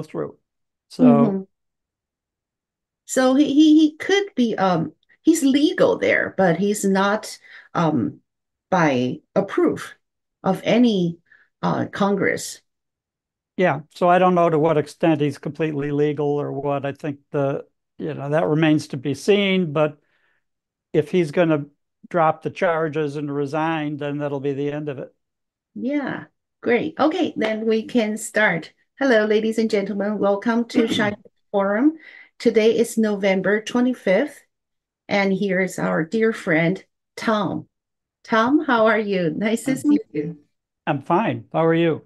through. So Hmm. So he could be he's legal there, but he's not by approve of any Congress. yeah, so I don't know to what extent he's completely legal or what. I think that remains to be seen. But if he's going to drop the charges and resign, then that'll be the end of it. Yeah, great. Okay, then we can start. Hello, ladies and gentlemen. Welcome to Shy Forum. Today is November 25th, and here is our dear friend, Tom. Tom, how are you? Nice to I'm, see you. I'm fine. How are you?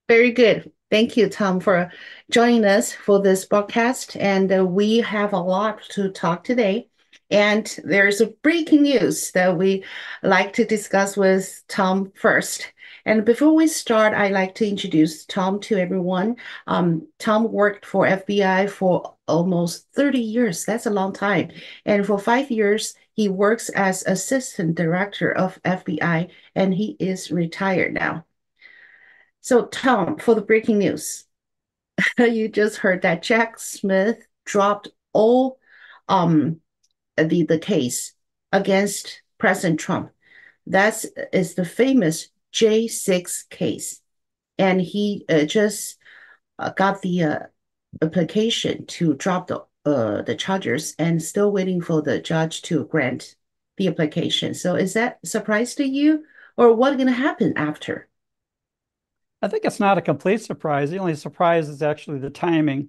Very good. Thank you, Tom, for joining us for this podcast. And we have a lot to talk today. And there's a breaking news that we like to discuss with Tom first. And before we start, I'd like to introduce Tom to everyone. Tom worked for FBI for almost 30 years. That's a long time. And for 5 years, he works as assistant director of FBI, and he is retired now. So, Tom, for the breaking news, you just heard that Jack Smith dropped all um the case against President Trump. That is the famous J6 case, and he just got the application to drop the charges, and still waiting for the judge to grant the application. So, is that a surprise to you, or what's going to happen after? I think it's not a complete surprise. The only surprise is actually the timing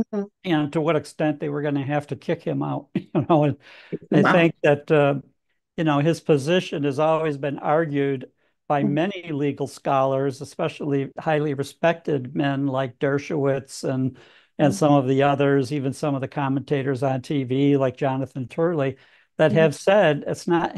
Mhm. and to what extent they were going to have to kick him out. And I Wow. think that his position has always been argued by many legal scholars, especially highly respected men like Dershowitz and Mhm. some of the others, even some of the commentators on TV like Jonathan Turley, that Mhm. have said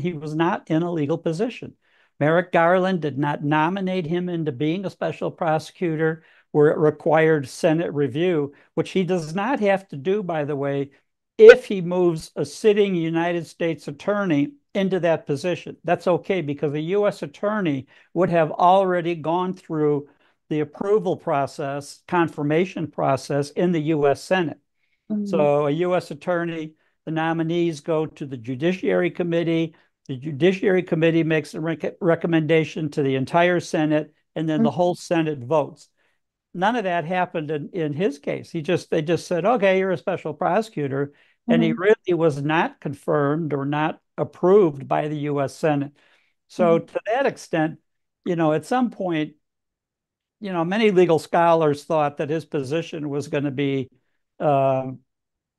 he was not in a legal position. Merrick Garland did not nominate him into being a special prosecutor where it required Senate review, which he does not have to do, by the way, if he moves a sitting United States attorney into that position. That's okay because a U.S. attorney would have already gone through the approval process, confirmation process in the U.S. Senate. Mhm. So a U.S. attorney, the nominees go to the Judiciary Committee. The Judiciary Committee makes a recommendation to the entire Senate, and then the Mhm. whole Senate votes. None of that happened in his case. They just said, okay, you're a special prosecutor. And he Mhm. really was not confirmed or not approved by the US Senate. So Mhm. to that extent, at some point, many legal scholars thought that his position was going to be um,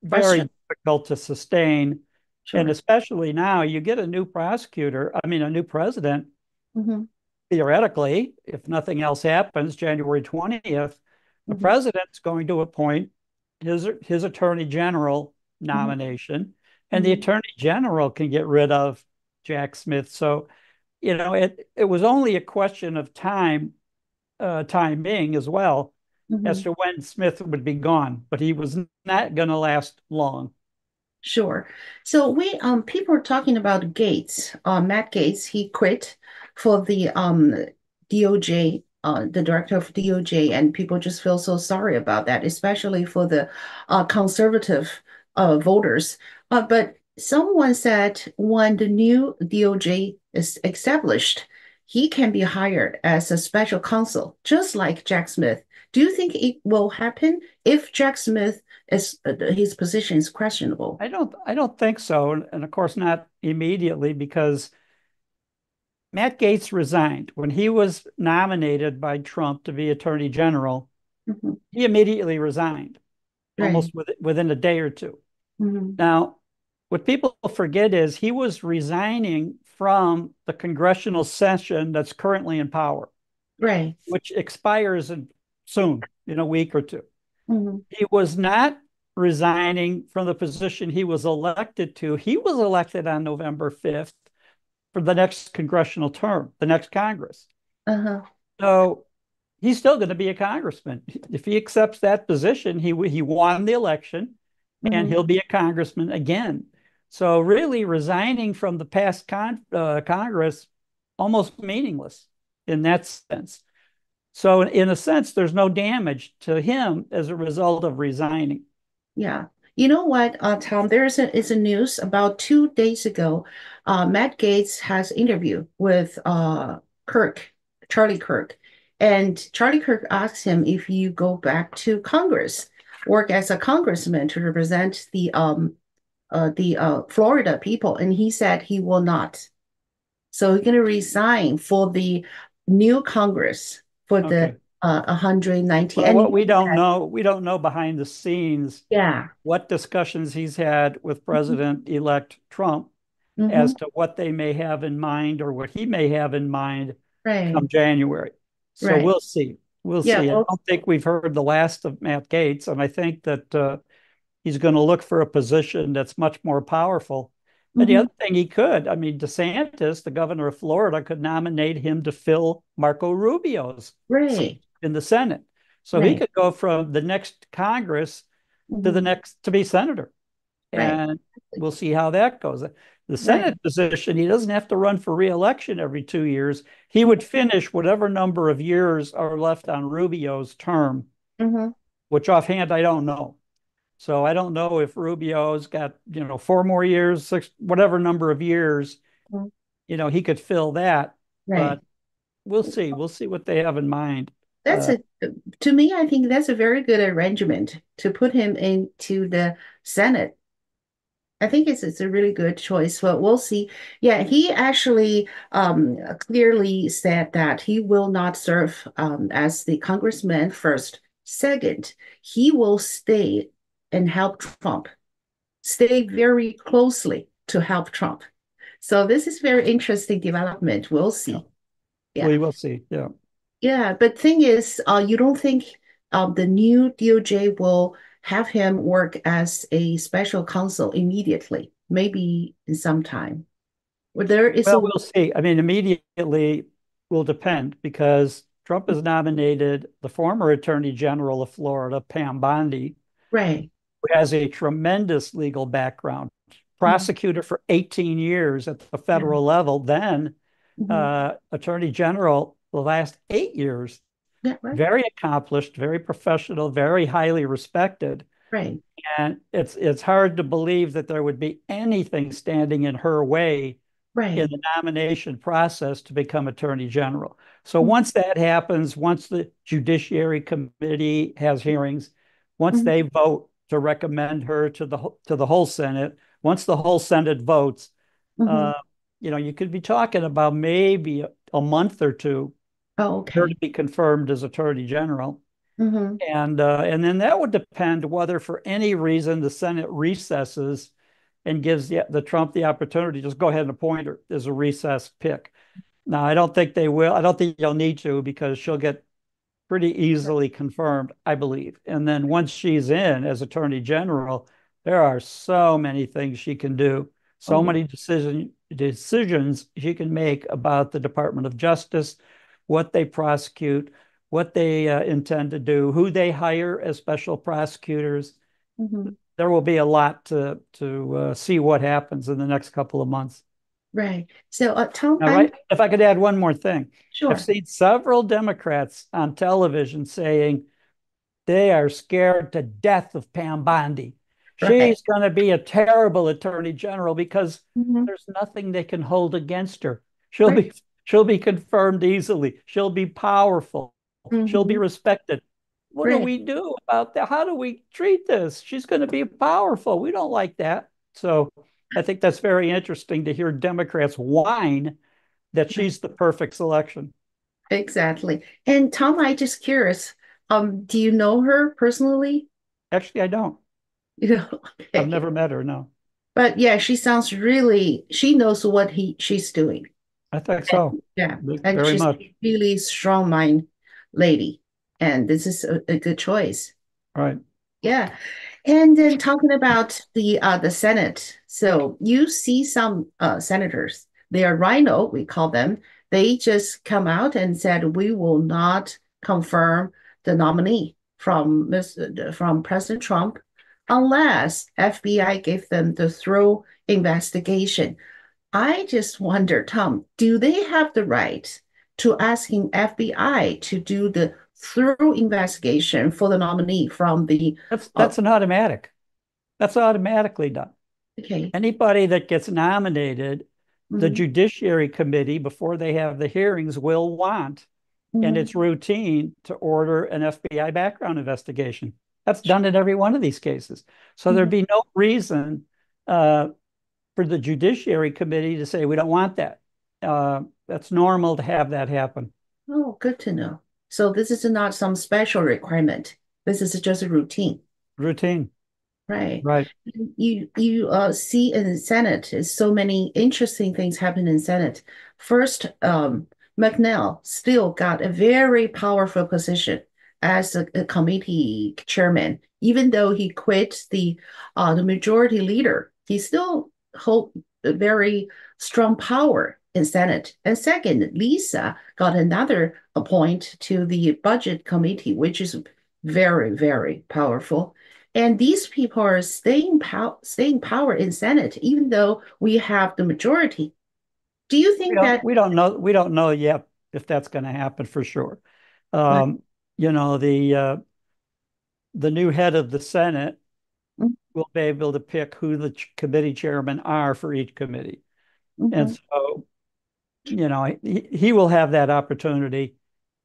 Question. very difficult to sustain. And Sure. especially now, you get a new prosecutor, I mean, a new president, Mhm. theoretically, if nothing else happens, January 20th, the Mhm. president's going to appoint his attorney general Mhm. nomination, and the Mhm. attorney general can get rid of Jack Smith. So, it was only a question of timing as well as Mhm. to when Smith would be gone, but he was not going to last long. Sure. So we people are talking about Gates, Matt Gates. He quit for the DOJ, the director of DOJ, and people just feel so sorry about that, especially for the conservative voters. But someone said when the new DOJ is established, he can be hired as a special counsel, just like Jack Smith. Do you think it will happen if Jack Smith is his position is questionable? I don't think so, and of course not immediately because Matt Gaetz resigned when he was nominated by Trump to be Attorney General. Mhm. He immediately resigned, Right. almost within a day or two. Mhm. Now, what people forget is he was resigning from the congressional session that's currently in power, Right. which expires soon, in a week or two. Mhm. He was not resigning from the position he was elected to. He was elected on November 5th for the next congressional term, the next Congress. Uh-huh. So he's still going to be a congressman. If he accepts that position, he won the election and Mhm. he'll be a congressman again. So really resigning from the past Congress almost meaningless in that sense. So in a sense, there's no damage to him as a result of resigning. Yeah. You know what, Tom, is a news about 2 days ago. Matt Gaetz has interview with Kirk, Charlie Kirk. And Charlie Kirk asked him if you go back to Congress, work as a congressman to represent the Florida people. And he said he will not. So he's going to resign for the new Congress for the Okay. 190. Well, And what he said, we don't know behind the scenes yeah. what discussions he's had with President-elect Trump Mm-hmm. as to what they may have in mind or what he may have in mind Right. come January. So Right. we'll see. We'll Yeah. see. I Well, don't think we've heard the last of Matt Gaetz, and I think that he's going to look for a position that's much more powerful. And the hmm other thing he could, I mean, DeSantis, the governor of Florida, could nominate him to fill Marco Rubio's seat right. in the Senate. So he Right. could go from the next Congress to the hmm next to be senator. Right. And we'll see how that goes. The Right. Senate position, he doesn't have to run for reelection every 2 years. He would finish whatever number of years are left on Rubio's term, hmm which offhand I don't know. So I don't know if Rubio's got, 4 more years, six, whatever number of years, he could fill that. Right. But we'll see. We'll see what they have in mind. That's a To me, I think that's a very good arrangement to put him into the Senate. I think it's a really good choice, but we'll see. Yeah, he actually clearly said that he will not serve as the congressman first. Second, he will stay and help Trump, stay very closely to help Trump. So this is very interesting development. We'll Yeah, see. Yeah. we will see. Yeah. Yeah, but thing is, you don't think the new DOJ will have him work as a special counsel immediately, maybe in some time. Well, there is Well, a we'll see. I mean, immediately will depend because Trump has nominated the former Attorney General of Florida, Pam Bondi, right. who has a tremendous legal background, Mhm. prosecutor for 18 years at the Yeah. federal level, then Mhm. Attorney General the last 8 years. Yeah, right. Very accomplished, very professional, very highly respected. Right. And it's hard to believe that there would be anything standing in her way in Right. the nomination process to become Attorney General. So Mhm. once that happens, once the Judiciary Committee has hearings, once Mhm. they vote to recommend her to the whole Senate, once the whole Senate votes, Mhm. uh, you could be talking about maybe a month or two Oh, for her to okay. be confirmed as Attorney General. Mhm. And then that would depend whether for any reason the Senate recesses and gives the Trump the opportunity to just go ahead and appoint her as a recess pick. Now, I don't think they will. I don't think they'll need to because she'll get pretty easily confirmed, I believe. And then once she's in as Attorney General, there are so many things she can do, Oh, so yeah. many decisions she can make about the Department of Justice, what they prosecute, what they intend to do, who they hire as special prosecutors. Mhm. There will be a lot to see what happens in the next couple of months. Right. So, Tom, All I'm right. If I could add one more thing, I've sure. seen several Democrats on television saying they are scared to death of Pam Bondi. Right. She's going to be a terrible attorney general because Mhm. there's nothing they can hold against her. She'll Right. be she'll be confirmed easily. She'll be powerful. She'll be Mhm. respected. What do Right. we do about that? How do we treat this? She's going to be powerful. We don't like that. So I think that's very interesting to hear Democrats whine that she's the perfect selection. Exactly. And Tom, I just curious, do you know her personally? Actually, I don't. You know, I've okay. never met her. No, But yeah, she knows what she's doing. I think And so. yeah, and Very she's much. a really strong mind lady. And this is a good choice. Right. Yeah. And then talking about the Senate. So you see some senators, they are rhino, we call them. They just come out and said we will not confirm the nominee from President Trump unless FBI gave them the thorough investigation. I just wonder, Tom, do they have the right to asking FBI to do the thorough investigation for the nominee from the That's an automatic. That's automatically done. okay. Anybody that gets nominated, the Mm-hmm. Judiciary Committee, before they have the hearings, will want, and Mm-hmm. it's routine to order an FBI background investigation. That's done in every one of these cases. So there'd Mm-hmm. be no reason uh, for the Judiciary Committee to say we don't want that. That's normal to have that happen. Oh, good to know. So this is not some special requirement. This is just a routine. Routine, Right. right? You see in the Senate is so many interesting things happen in Senate. First, McNeil still got a very powerful position as a committee chairman, even though he quit the majority leader. He still hold a very strong power in Senate. And second, Lisa got another appoint to the budget committee, which is very, very powerful. And these people are staying power in Senate, even though we have the majority. Do you We think don't that we don't know we don't know yet if that's going to happen for sure. right? Um, the new head of the Senate will be able to pick who the committee chairmen are for each committee. And Mm-hmm. so, he will have that opportunity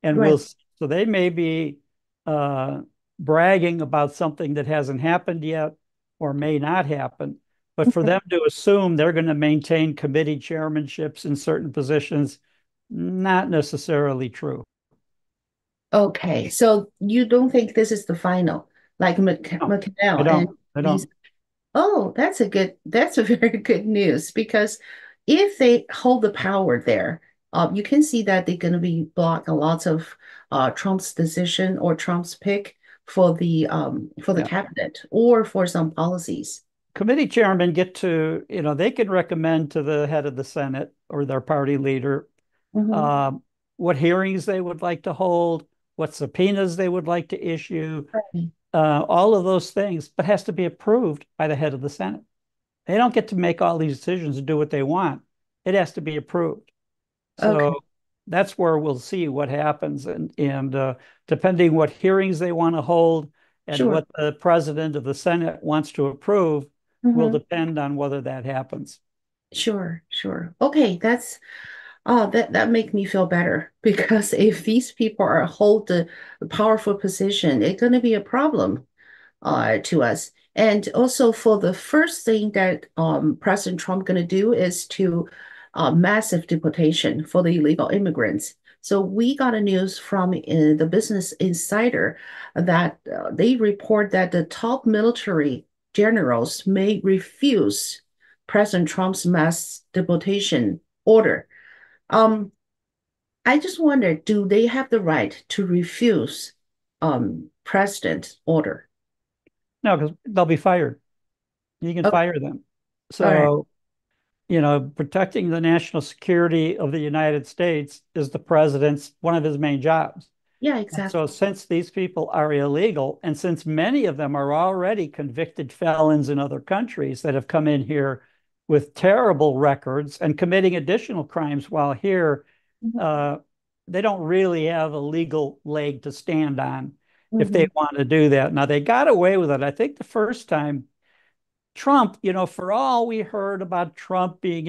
and Right. so they may be uh, bragging about something that hasn't happened yet or may not happen. But for them to assume they're going to maintain committee chairmanships in certain positions, not necessarily true. Okay, so you don't think this is the final, like No, I McNeil and don't. I these. don't. Oh, that's a very good news because if they hold the power there, you can see that they're going to be blocking lots of Trump's decision or Trump's pick for the Yeah. cabinet or for some policies. Committee chairmen get to, they can recommend to the head of the Senate or their party leader Hmm. um, what hearings they would like to hold, what subpoenas they would like to issue, Right. all of those things, but has to be approved by the head of the Senate. They don't get to make all these decisions and do what they want. It has to be approved. So Okay, that's where we'll see what happens, and depending what hearings they want to hold and sure. what the president of the Senate wants to approve will Hmm. depend on whether that happens. Sure, sure. Okay, that make me feel better because if these people are hold the powerful position, it's going to be a problem to us. And also for the first thing that President Trump going to do is to massive deportation for the illegal immigrants. So we got a news from the Business Insider that they report that the top military generals may refuse President Trump's mass deportation order. Um, I just wonder, do they have the right to refuse president's order? No, because they'll be fired. You can Okay, fire them. all right. So, protecting the national security of the United States is the president's one of his main jobs. Yeah, And so, exactly. since these people are illegal, and since many of them are already convicted felons in other countries that have come in here with terrible records and committing additional crimes while here, Mhm. uh, they don't really have a legal leg to stand on if they Mhm. want to do that. Now, they got away with it. I think the first time Trump, for all we heard about Trump being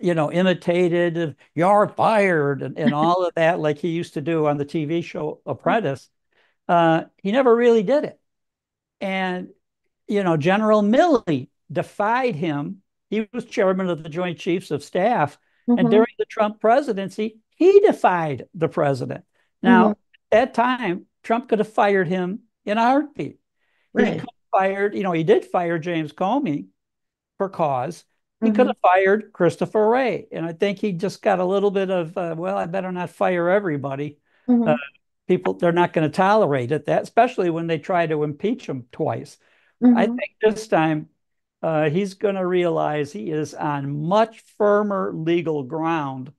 imitated, you're fired, and all of that, like he used to do on the TV show Apprentice, he never really did it. And, General Milley defied him. He was chairman of the Joint Chiefs of Staff. And Mhm. during the Trump presidency, he defied the president. Mhm. Now, at that time, Trump could have fired him in a heartbeat. He could Right. have fired, he did fire James Comey for cause. He could Mhm. have fired Christopher Wray. And I think he just got a little bit of, well, I better not fire everybody. Uh, Mhm. People, they're not going to tolerate it, that, especially when they try to impeach him twice. I Mhm. think this time he's going to realize he is on much firmer legal ground.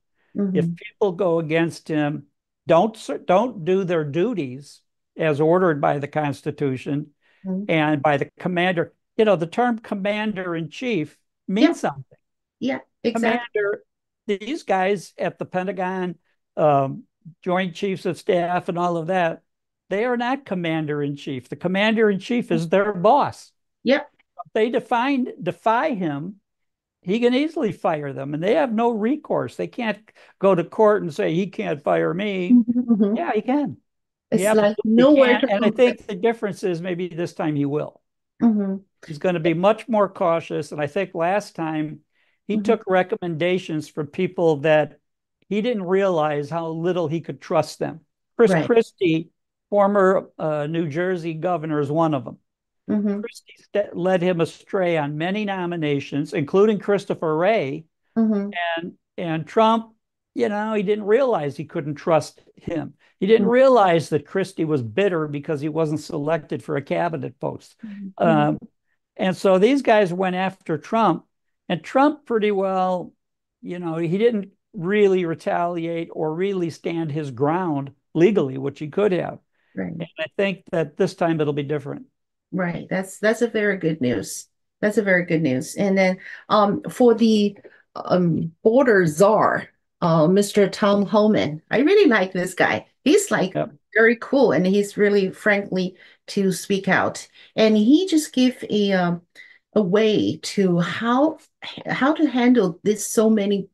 If Mhm. people go against him, don't do their duties as ordered by the Constitution Mhm. and by the commander. The term commander in chief Yeah. means something. Yeah. Exactly. Commander, these guys at the Pentagon, um, Joint Chiefs of Staff and all of that, they are not commander-in-chief. The commander-in-chief is their boss. Yep. If they defy him, he can easily fire them, and they have no recourse. They can't go to court and say he can't fire me. Mhm. Yeah, he can. He It's like absolutely nowhere can. to And I compare. think the difference is maybe this time he will. Hmm. He's going to be much more cautious. And I think last time he Hmm. took recommendations from people that he didn't realize how little he could trust them. Chris Right. Christie, former New Jersey governor, is one of them. Hmm. Christie led him astray on many nominations, including Christopher Wray. Hmm. And Trump, he didn't realize he couldn't trust him. He didn't realize that Christie was bitter because he wasn't selected for a cabinet post. Hmm. Um, and so these guys went after Trump, and Trump pretty well, he didn't really retaliate or really stand his ground legally, which he could have. Right. And I think that this time it'll be different. Right. That's a very good news. That's a very good news. And then for the border czar, Mr. Tom Homan, I really like this guy. He's like Yep. very cool and he's really frankly to speak out. And he just give a way to how to handle this so many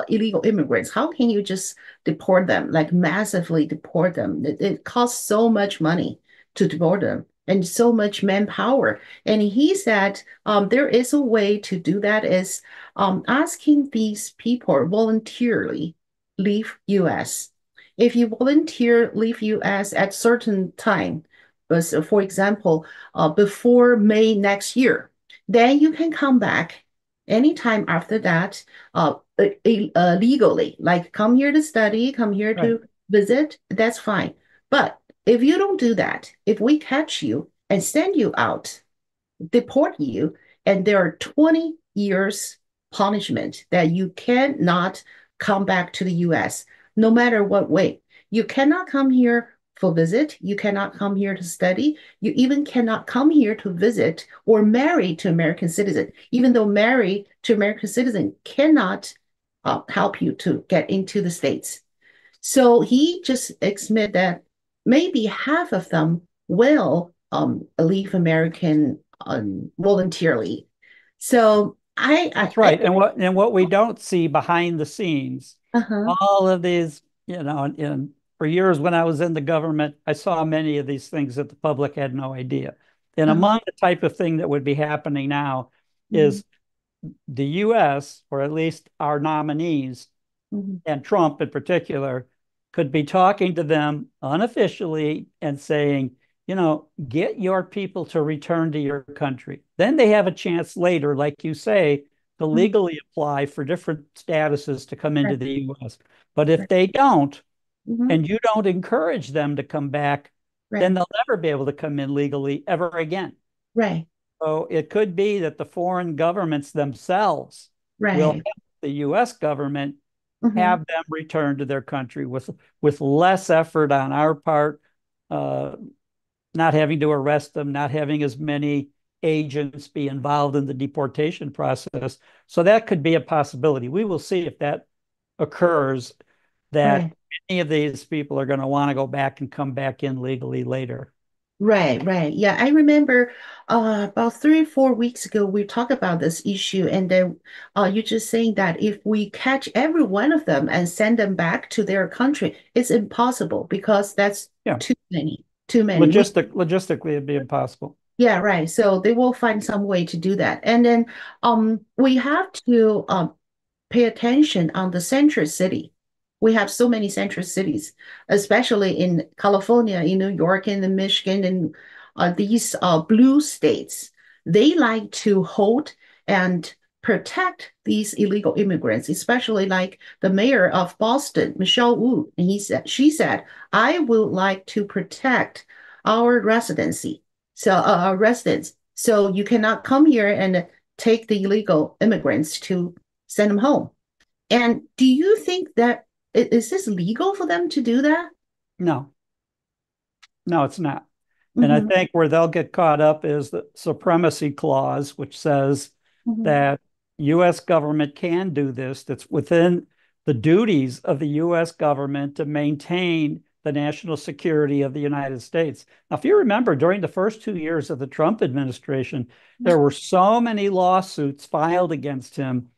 illegal immigrants. How can you just deport them, like massively deport them? It costs so much money to deport them and so much manpower. And he said there is a way to do that is asking these people voluntarily leave U.S. If you volunteer leave U.S. at certain time, so for example, before May next year, then you can come back anytime after that legally, like come here to study, come here Right. to visit, that's fine. But if you don't do that, if we catch you and send you out, deport you, and there are 20 years punishment that you cannot come back to the US, no matter what way. You cannot come here for visit. You cannot come here to study. You even cannot come here to visit or marry to American citizen, even though marry to American citizen cannot help you to get into the States. So he just admit that maybe half of them will leave American voluntarily. So That's right. And what we don't see behind the scenes, uh-huh, all of these, for years when I was in the government, I saw many of these things that the public had no idea. And uh-huh, among the type of thing that would be happening now mhm, is the US, or at least our nominees, mhm, and Trump in particular, could be talking to them unofficially and saying, get your people to return to your country. Then they have a chance later, like you say, to mhm. legally apply for different statuses to come into Right, the US. But if right, they don't, mhm, and you don't encourage them to come back, then right, they'll never be able to come in legally ever again. right, So it could be that the foreign governments themselves will right. help the US government Mhm. have them return to their country with less effort on our part, uh, not having to arrest them, not having as many agents be involved in the deportation process. So that could be a possibility. We will see if that occurs, Right. that any of these people are going to want to go back and come back in legally later. Right, right. Yeah, I remember about 3 or 4 weeks ago, we talked about this issue, and then you're just saying that if we catch every one of them and send them back to their country, it's impossible because that's Yeah, too many, too many. logistically, it'd be impossible. Yeah, right. So they will find some way to do that. And then we have to pay attention on the central city. We have so many central cities, especially in California, in New York, and in Michigan, and these blue states. They like to hold and protect these illegal immigrants, especially like the mayor of Boston, Michelle Wu. And she said, I would like to protect our residency, so our residents. So you cannot come here and take the illegal immigrants to send them home. And do you think that is this legal for them to do that? No, no, it's not. And I Hmm. think where they'll get caught up is the supremacy clause, which says Hmm. that U.S. government can do this, that's within the duties of the U.S. government to maintain the national security of the United States. Now, if you remember, during the first 2 years of the Trump administration, there were so many lawsuits filed against him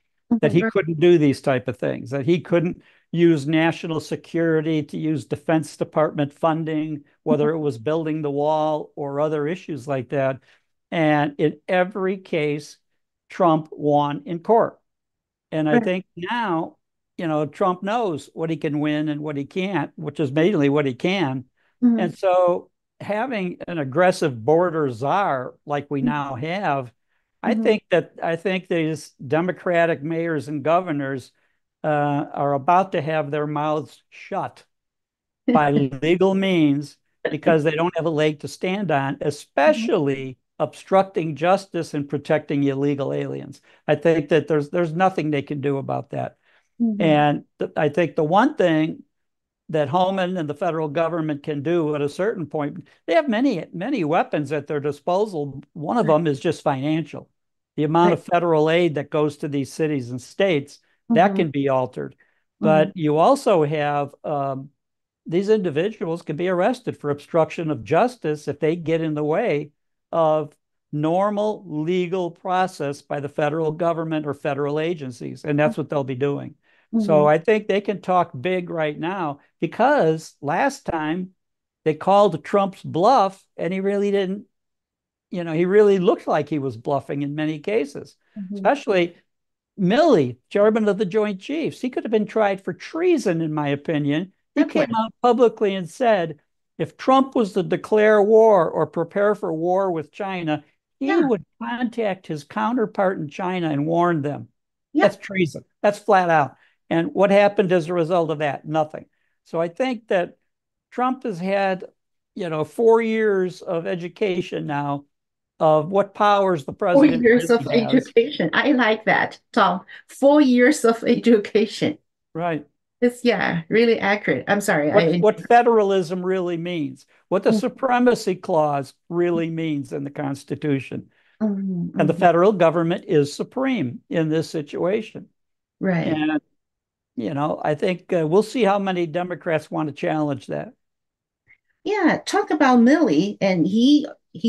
that he couldn't do these type of things, that he couldn't use national security to use Defense Department funding, whether it was building the wall or other issues like that. And in every case, Trump won in court. And I think now, Trump knows what he can win and what he can't, which is mainly what he can. Mhm. And so having an aggressive border czar like we now have, Mhm. I think these Democratic mayors and governors are about to have their mouths shut by legal means because they don't have a leg to stand on, especially obstructing justice and protecting illegal aliens. I think that there's nothing they can do about that. Mhm. And I think the one thing that Homan and the federal government can do at a certain point, they have many weapons at their disposal. One of them is just financial. The amount Right. of federal aid that goes to these cities and states, that Mhm. can be altered. Mhm. But you also have these individuals can be arrested for obstruction of justice if they get in the way of normal legal process by the federal government or federal agencies. And that's what they'll be doing. So Mhm. I think they can talk big right now because last time they called Trump's bluff and he really didn't, he really looked like he was bluffing in many cases, Mhm. especially Milley, chairman of the Joint Chiefs. He could have been tried for treason, in my opinion. He came Okay. out publicly and said if Trump was to declare war or prepare for war with China, he Yeah. would contact his counterpart in China and warn them. Yeah. That's treason. That's flat out. And what happened as a result of that? Nothing. So I think that Trump has had, 4 years of education now of what powers the 4 president years of really has. education. I like that, Tom. 4 years of education. Right. It's yeah, really accurate. I'm sorry. What federalism really means, what the Mhm. supremacy clause really means in the Constitution. Mhm. And the Mhm. federal government is supreme in this situation. Right. And, I think we'll see how many Democrats want to challenge that. Yeah, talk about Milley, and he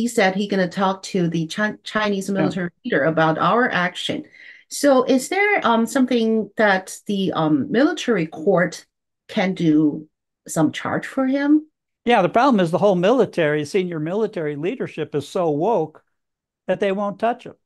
said he gonna talk to the Chinese Yeah. military leader about our action. So, is there something that the military court can do some charge for him? Yeah, the problem is the whole military, senior military leadership is so woke that they won't touch him.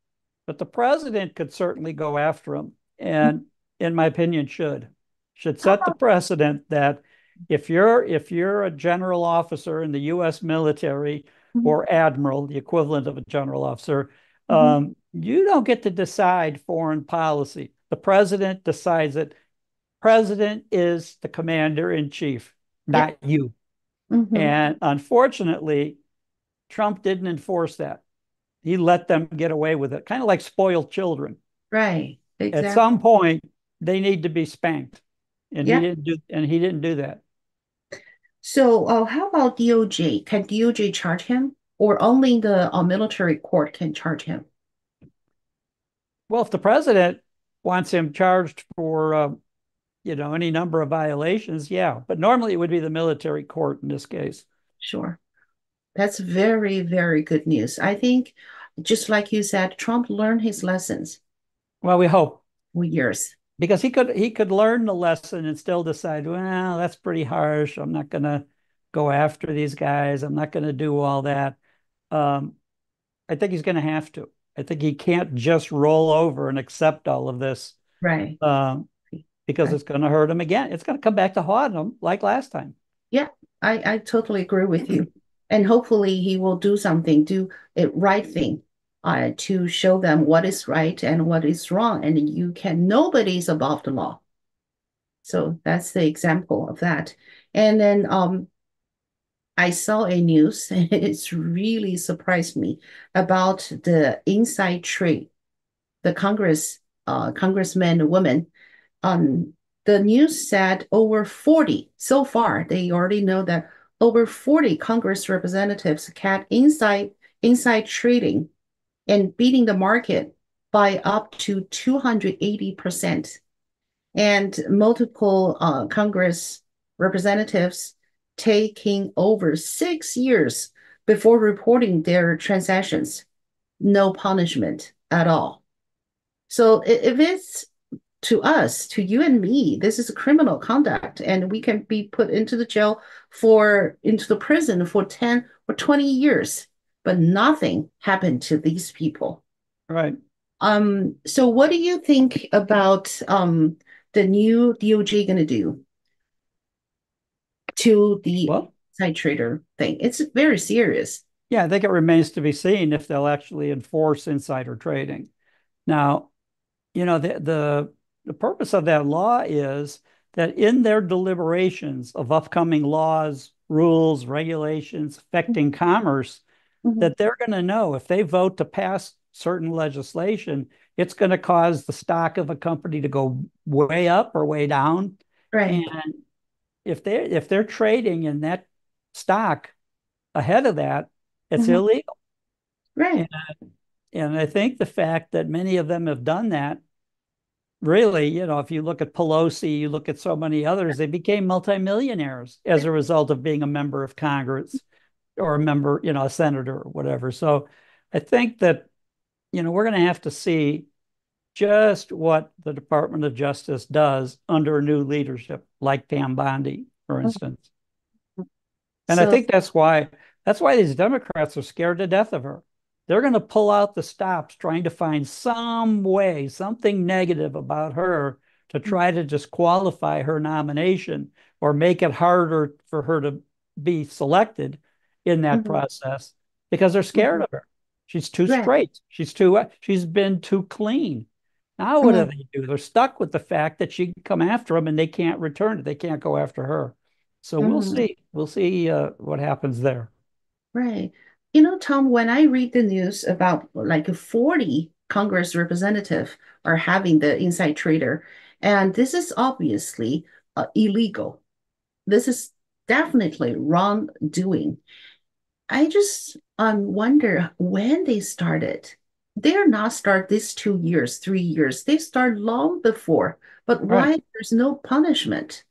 But the president could certainly go after him, and in my opinion, should How set the about precedent that if you're a general officer in the U.S. military mhm, or admiral, the equivalent of a general officer, mhm, you don't get to decide foreign policy. The president decides it. President is the commander in chief, yeah, not you. mhm, And unfortunately, Trump didn't enforce that. He let them get away with it, kind of like spoiled children. right, At exactly. some point, they need to be spanked, and Yeah. he didn't do that. So, how about DOJ? Can DOJ charge him, or only the military court can charge him? Well, if the president wants him charged for any number of violations, yeah, but normally it would be the military court in this case. Sure. That's very, very good news. I think, just like you said, Trump learned his lessons Well, we hope for years. because he could learn the lesson and still decide, well, that's pretty harsh. I'm not going to go after these guys. I'm not going to do all that. Um, I think he's going to have to. I think he can't just roll over and accept all of this Right. um, because Right. it's going to hurt him again. It's going to come back to haunt him like last time. Yeah, I totally agree with you. And hopefully he will do something, do it right thing, to show them what is right and what is wrong. And nobody's above the law. So that's the example of that. And then I saw a news, and it's really surprised me about the inside trade, the congressman and woman. The news said over 40 so far. They already know that over 40 Congress representatives had inside trading and beating the market by up to 280%. and multiple Congress representatives taking over 6 years before reporting their transactions. No punishment at all. So if it's to us, to you and me, this is a criminal conduct, and we can be put into the jail into the prison for 10 or 20 years, but nothing happened to these people. Right. So what do you think about the new DOJ going to do to the Well, inside trader thing? It's very serious. yeah, I think it remains to be seen if they'll actually enforce insider trading. Now, the purpose of that law is that in their deliberations of upcoming laws, rules, regulations affecting commerce, Mhm. that they're going to know if they vote to pass certain legislation, it's going to cause the stock of a company to go way up or way down. Right. And if they're trading in that stock ahead of that, it's Mhm. illegal. Right. And, and I think the fact that many of them have done that, really, if you look at Pelosi, you look at so many others, they became multimillionaires as a result of being a member of Congress or a member, a senator or whatever. So I think that, we're going to have to see just what the Department of Justice does under new leadership, like Pam Bondi, for Mhm. instance. And I So, think that's why these Democrats are scared to death of her. They're going to pull out the stops trying to find some way, something negative about her to try to disqualify her nomination or make it harder for her to be selected in that mhm. process because they're scared Mhm. of her. She's too Right. straight. She's been too clean. Now what do Mhm. they do? They're stuck with the fact that she can come after them and they can't return it. They can't go after her. So we'll Mhm. see. We'll see what happens there. Right. Tom, when I read the news about like 40 Congress representative are having the inside trader, and this is obviously illegal. This is definitely wrongdoing. I just wonder when they started. They're not start this 2 years, 3 years. They start long before. But Right. why there's no punishment?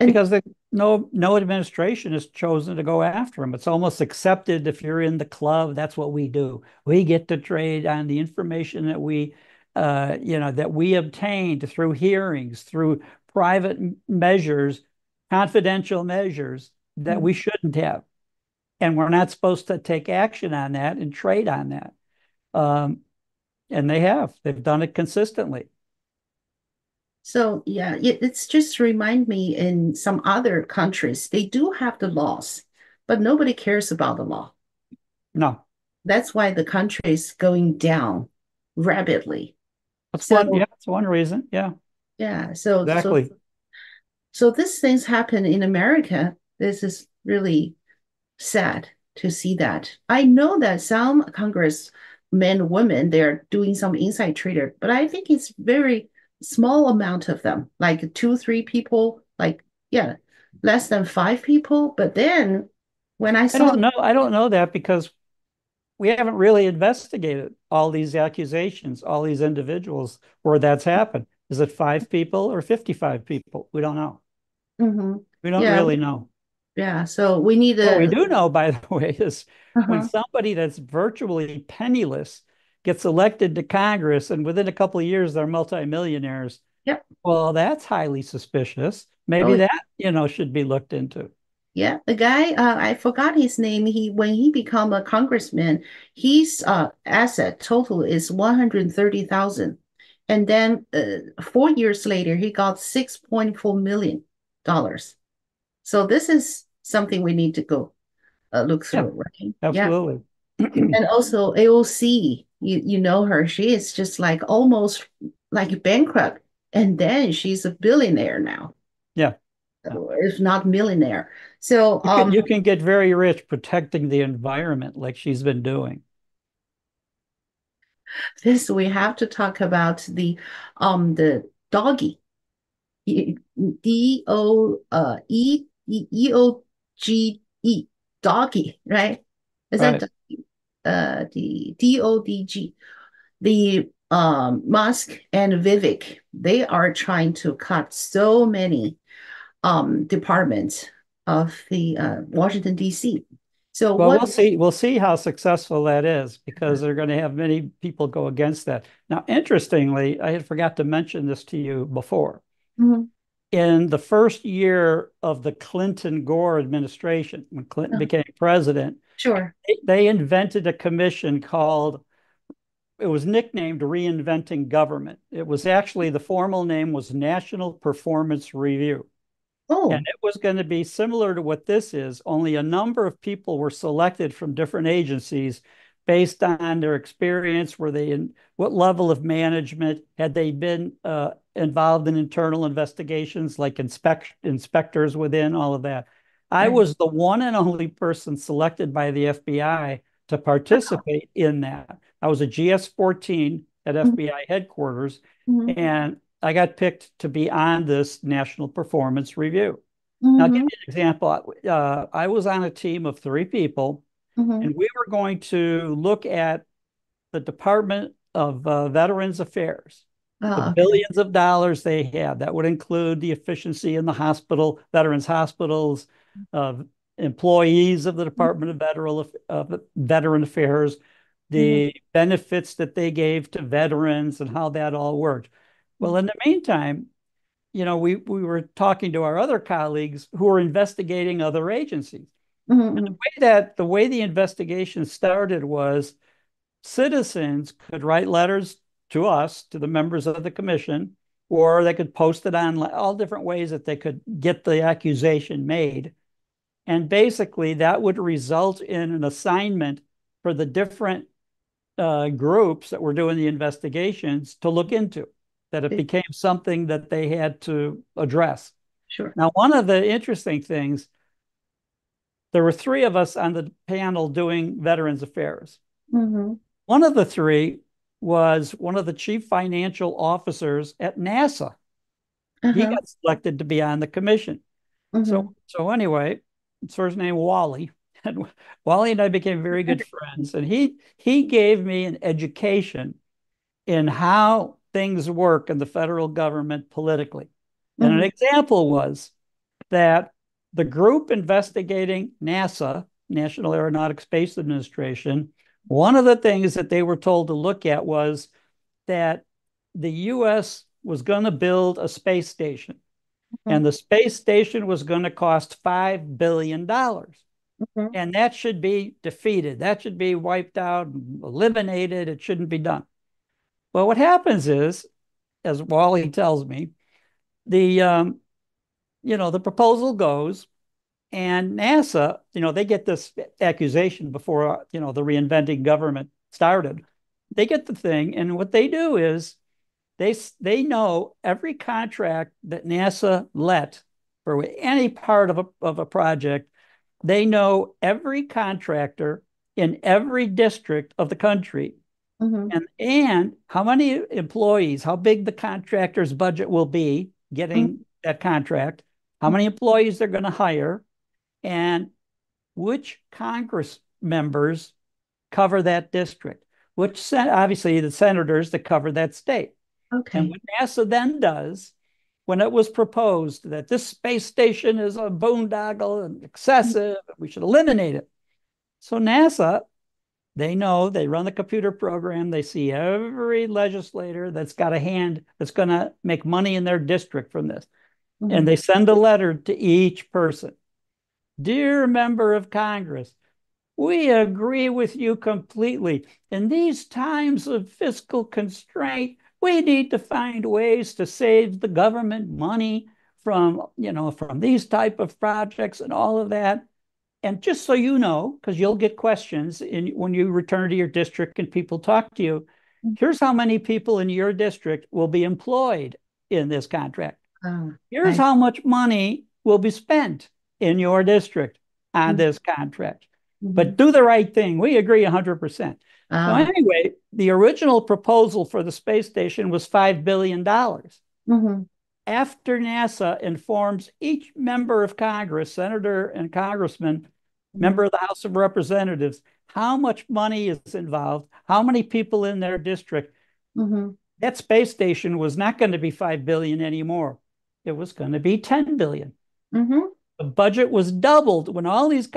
And Because no administration has chosen to go after him. It's almost accepted if you're in the club, that's what we do. We get to trade on the information that we obtained through hearings, through private measures, confidential measures that we shouldn't have. And we're not supposed to take action on that and trade on that. Um, and they have. They've done it consistently. so, yeah, it's just remind me in some other countries, they do have the laws, but nobody cares about the law. No, That's why the country is going down rapidly. that's one. So, Yeah, that's one reason. Yeah, yeah, so exactly. so these things happen in America. This is really sad to see that. I know that some congressmen, women, they're doing some inside trader, but I think it's very small amount of them, like two, three people, like yeah, less than five people. But then when I I saw, don't know. I don't know that because we haven't really investigated all these accusations, all these individuals where that's happened. Is it 5 people or 55 people? We don't know. Mhm. We don't Yeah, really know. yeah. So we need What we to, do know, by the way, is when uh-huh. somebody that's virtually penniless gets elected to Congress and within a couple of years they're multimillionaires. Yep. Well, that's highly suspicious. Oh, Maybe that, should be looked into. yeah, the guy, I forgot his name. When he become a congressman, his asset total is 130,000. And then 4 years later, he got $6.4 million. So this is something we need to go look Yeah, through, right? Yeah. absolutely. And also AOC, you know her. She is just like almost like bankrupt. And then she's a billionaire now, Yeah. Yeah. if not millionaire. So You can get very rich protecting the environment like she's been doing. this we have to talk about the doggy DOEEOGE doggy, right? Is that Right. the DODG, the Musk and Vivek, they are trying to cut so many departments of the Washington D.C. So Well, what? we'll see. We'll see how successful that is because they're going to have many people go against that. Now, interestingly, I had forgot to mention this to you before. Mhm. In the first year of the Clinton-Gore administration, when Clinton became president, Sure. they invented a commission called, it was nicknamed Reinventing Government. It was actually, the formal name was National Performance Review. And Oh, it was going to be similar to what this is, only a number of people were selected from different agencies based on their experience. Were they in what level of management? Had they been involved in internal investigations like inspectors within all of that? I right. was the one and only person selected by the FBI to Wow. participate in that. I was a GS-14 at Mhm, FBI headquarters, mhm, and I got picked to be on this national performance review. Now, I'll give mhm, you an example. I was on a team of three people, mhm. and we were going to look at the Department of Veterans Affairs, the Oh, okay. billions of dollars they have. That would include the efficiency in the hospital, veterans hospitals, uh, employees of the Department of Veteran Affairs, Mhm, the benefits that they gave to veterans, and how that all worked. Well, in the meantime, we were talking to our other colleagues who were investigating other agencies. mhm, And mhm, the way the investigation started was citizens could write letters to us, to the members of the commission, or they could post it on all different ways that they could get the accusation made. And basically, that would result in an assignment for the different groups that were doing the investigations to look into, that it eh, became something that they had to address. sure. Now, one of the interesting things, there were three of us on the panel doing Veterans Affairs. Mhm, One of the three was one of the chief financial officers at NASA. He uh-huh, got selected to be on the commission. So, mhm. so anyway, his first name Wally, and Wally and I became very good friends. And he gave me an education in how things work in the federal government politically. And an Mhm, example was that the group investigating NASA, National Aeronautics Space Administration, one of the things that they were told to look at was that the US was going to build a space station, mhm, and the space station was going to cost $5 billion. mhm. And that should be defeated. That should be wiped out, eliminated. It shouldn't be done. Well, what happens is, as Wally tells me, the the proposal goes, and NASA, they get this accusation before the reinventing government started. They get the thing, and what they do is they know every contract that NASA let for any part of a project. They know every contractor in every district of the country, Mhm, and how many employees, how big the contractor's budget will be mhm, getting that contract, how many employees they're going to hire, and which Congress members cover that district, obviously the senators that cover that state. And okay. what NASA then does, when it was proposed that this space station is a boondoggle and excessive, we should eliminate it. So NASA, they know, they run the computer program, they see every legislator that's got a hand that's going to make money in their district from this. And Mhm, they send a letter to each person. Dear member of Congress, we agree with you completely. In these times of fiscal constraint, we need to find ways to save the government money from these type of projects and all of that. And just so you know, because you'll get questions when you return to your district and people talk to you, mhm. here's how many people in your district will be employed in this contract. Oh, Here's I. how much money will be spent in your district on Mhm, this contract. mhm. But do the right thing. We agree 100%. So Ah, anyway, the original proposal for the space station was $5 billion. mhm, After NASA informs each member of Congress, senator and congressman, mhm, member of the House of Representatives, how much money is involved, how many people in their district, Mm-hmm. That space station was not going to be 5 billion anymore. It was going to be 10 billion. Mm-hmm. The budget was doubled when all these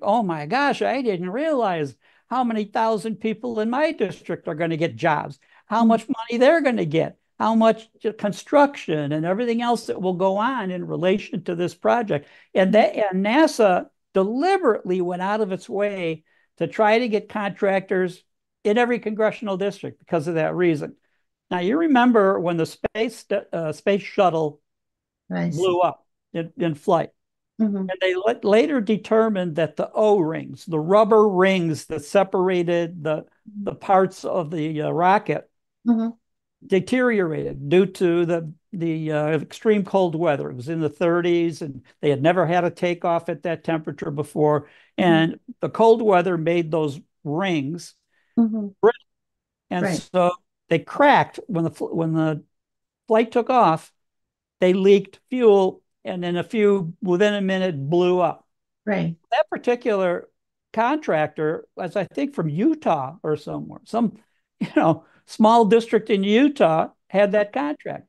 oh my gosh, I didn't realize how many thousand people in my district are going to get jobs, how much money they're going to get, how much construction and everything else that will go on in relation to this project. And NASA deliberately went out of its way to try to get contractors in every congressional district because of that reason. Now you remember when the space shuttle I see. blew up in flight. Mm-hmm. And they later determined that the O-rings, the rubber rings that separated the parts of the rocket, Mm-hmm. deteriorated due to the extreme cold weather. It was in the 30s, and they had never had a takeoff at that temperature before. Mm-hmm. And the cold weather made those rings Mm-hmm. brittle. And Right. so they cracked when the flight took off. They leaked fuel, and then within a minute blew up. Right. That particular contractor was, I think, from Utah or somewhere, some, small district in Utah had that contract.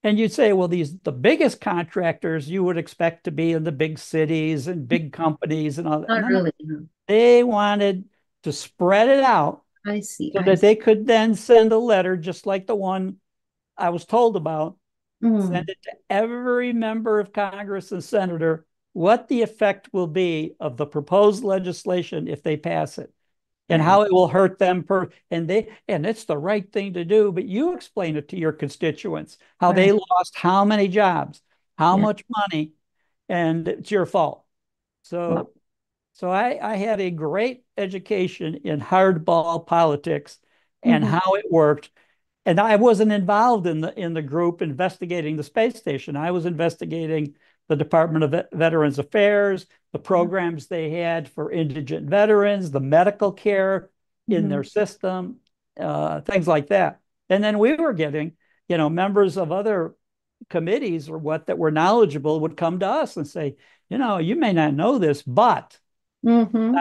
And you'd say, well, the biggest contractors you would expect to be in the big cities and big companies and all that. Not No, no, really. No. they wanted to spread it out I see. so I that see. they could then send a letter, just like the one I was told about, send Mm. it to every member of Congress and senator what the effect will be of the proposed legislation if they pass it and Right. how it will hurt them and it's the right thing to do, but you explain it to your constituents how they Right. lost how many jobs, how Yeah. much money, and it's your fault. Well. So I had a great education in hardball politics and Mm-hmm. how it worked, and I wasn't involved in the group investigating the space station. I was investigating the Department of Veterans Affairs, the programs they had for indigent veterans, the medical care in Mm-hmm. their system, things like that. And then we were getting, members of other committees or what that were knowledgeable would come to us and say, you may not know this, but Mm-hmm.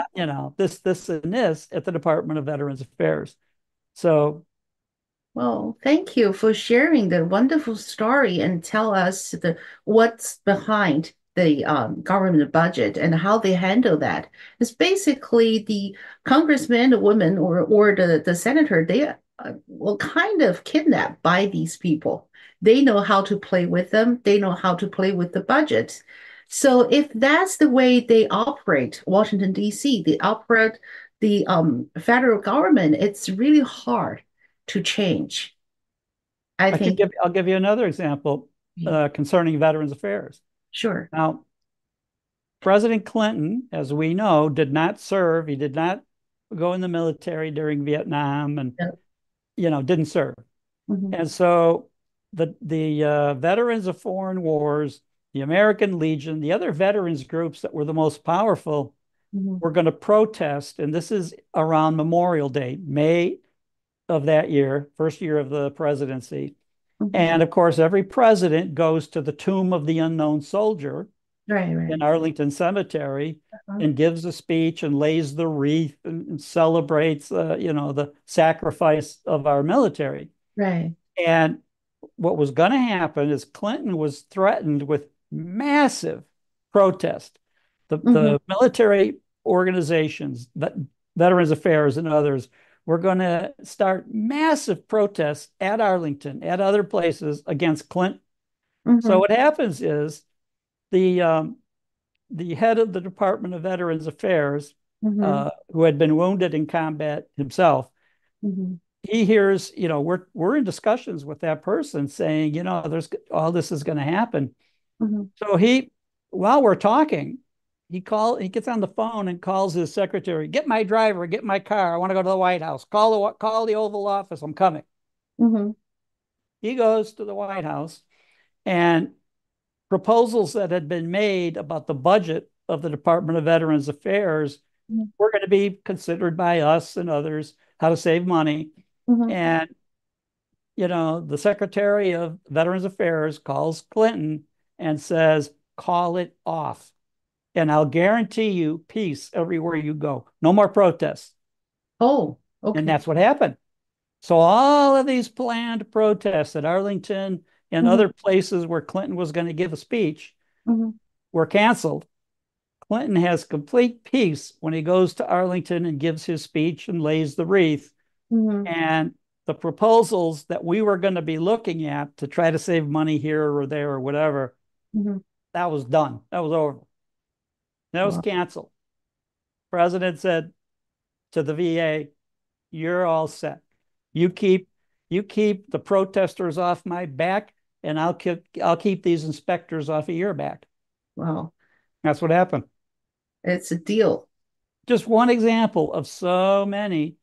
this, and this at the Department of Veterans Affairs. So Well, thank you for sharing the wonderful story and tell us what's behind the government budget and how they handle that. It's basically the congressman, the woman, or the senator, they will kind of kidnapped by these people. They know how to play with them. They know how to play with the budget. So if that's the way they operate, Washington, D.C., they operate the federal government, it's really hard to change. I think, I'll give you another example concerning Veterans Affairs. sure. Now, President Clinton, as we know, did not serve. He did not go in the military during Vietnam, and Yeah. didn't serve. Mhm. And so the veterans of foreign wars, the American Legion, the other veterans groups that were the most powerful Mhm. were going to protest. And this is around Memorial Day, May of that year, first year of the presidency. Mhm. And of course, every president goes to the tomb of the unknown soldier Right, right. in Arlington Cemetery Uh-huh. and gives a speech and lays the wreath and celebrates, the sacrifice of our military. Right. And what was going to happen is Clinton was threatened with massive protest. Mhm. The military organizations, Veterans Affairs and others, were going to start massive protests at Arlington, at other places against Clinton. So Mhm. what happens is the um, the head of the Department of Veterans Affairs, Mhm. who had been wounded in combat himself, Mhm. he hears, we're in discussions with that person saying, there's all this is going to happen. Mhm. So while we're talking, he gets on the phone and calls his secretary, get my driver, get my car. I want to go to the White House. Call the Oval Office. I'm coming. Mhm. He goes to the White House, and proposals that had been made about the budget of the Department of Veterans Affairs Mhm. were going to be considered by us and others, how to save money. Mhm. And the Secretary of Veterans Affairs calls Clinton and says, call it off. And I'll guarantee you peace everywhere you go. No more protests. Oh, And okay. that's what happened. So all of these planned protests at Arlington and Mhm, other places where Clinton was going to give a speech mhm, were canceled. Clinton has complete peace when he goes to Arlington and gives his speech and lays the wreath. mhm, And the proposals that we were going to be looking at to try to save money here or there or whatever, mhm. that was done. That was over. That was Wow. canceled. President said to the VA, "You're all set. You keep you keep the protesters off my back, and I'll keep these inspectors off of your back." Wow. That's what happened. It's a deal. Just one example of so many